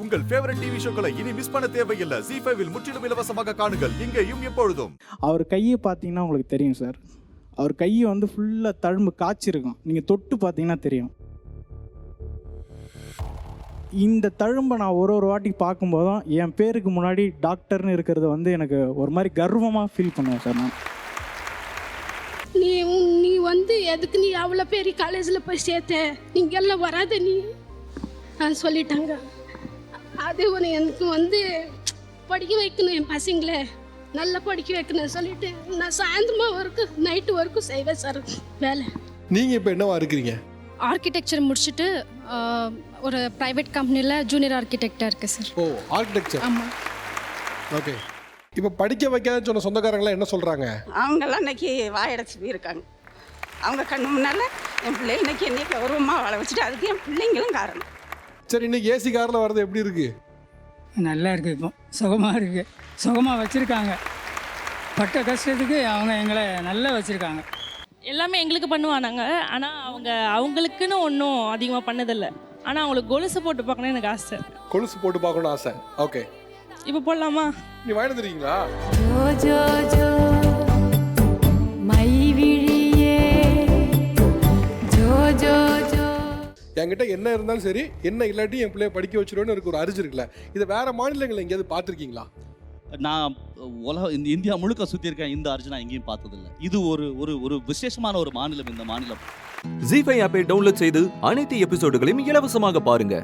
உங்கள் favourite TV ஷோக்களை இனி miss பண்ண தேவையில்லை. ZEE5 இல் முற்றிலும் இலவசமாக காணுங்கள். இங்கேயும் எப்பொழுதும். அவர் கையை பார்த்தீங்கன்னா உங்களுக்கு தெரியும் சார். அவர் கையை வந்து ஃபுல்லாக தழும்பு காய்ச்சிருக்கும். நீங்கள் தொட்டு பார்த்தீங்கன்னா தெரியும். இந்த தழும்பை நான் ஒரு வாட்டி பார்க்கும்போதும் என் பேருக்கு முன்னாடி டாக்டர்னு இருக்கிறது வந்து எனக்கு ஒரு மாதிரி கர்வமாக ஃபீல் பண்ணுவேன் சார். நான் நீ வந்து எதுக்கு நீ அவ்வளோ பெரிய காலேஜில் போய் சேர்த்த, நீங்கெல்லாம் வராத நீ சொல்லிட்டாங்க. அது ஒரு எனக்கு வந்து படிக்க வைக்கணும், என் பசங்களை நல்லா படிக்க வைக்கணும் சொல்லிட்டு நான் சாயந்தரமாக வரைக்கும் நைட்டு வரைக்கும் செய்வேன் சார் வேலை. நீங்கள் இப்போ என்னவா இருக்கிறீங்க? ஆர்கிடெக்சர் முடிச்சுட்டு ஒரு ப்ரைவேட் கம்பெனியில் ஜூனியர் ஆர்கிடெக்டாக இருக்குது சார். ஓ, ஆர்கிடெக்சர். ஆமாம். ஓகே. இப்போ படிக்க வைக்காதுன்னு சொன்ன சொந்தக்காரங்களாம் என்ன சொல்கிறாங்க? அவங்கெல்லாம் இன்னைக்கு வாயடைச்சி போயிருக்காங்க. அவங்க கண்ணு முன்னால் என் பிள்ளை இன்னைக்கு என்னைய கௌரவமாக வாழ வச்சுட்டு அதுக்கு என் பிள்ளைங்களும் காரணம். சரி, இன்னைக்கு ஏசி காரில் வர்றது எப்படி இருக்குது? நல்லா இருக்குது. இப்போ சுகமாக இருக்குது. சுகமாக வச்சுருக்காங்க. பட்ட கஷ்டத்துக்கு அவங்க எங்களை நல்லா வச்சுருக்காங்க. எல்லாமே எங்களுக்கு பண்ணுவானாங்க. ஆனால் அவங்களுக்குன்னு ஒன்றும் அதிகமாக பண்ணதில்லை. ஆனால் அவங்களுக்கு கொலுசு போட்டு பார்க்கணும்னு எனக்கு ஆசை. கொலுசு போட்டு பார்க்கணும்னு ஆசை. ஓகே, இப்போ போடலாமா? நீ வாங்கி வந்துருக்கீங்களா? என்கிட்ட என்ன இருந்தாலும் சரி, என்ன இல்லாட்டி என் பிள்ளைய படிக்க வச்சிருவோன்னு எனக்கு ஒரு அரிஜ் இருக்குல்ல. இதை வேற மாநிலங்கள் எங்கேயாவது பார்த்துருக்கீங்களா? நான் இந்தியா முழுக்க சுற்றியிருக்கேன். இந்த அர்ஜுனா எங்கேயும் பார்த்ததில்லை. இது ஒரு விசேஷமான ஒரு மாநிலம் இந்த மாநிலம். ZEE5 ஆப்பை டவுன்லோட் செய்து அனைத்து எபிசோடுகளையும் இலவசமாக பாருங்க.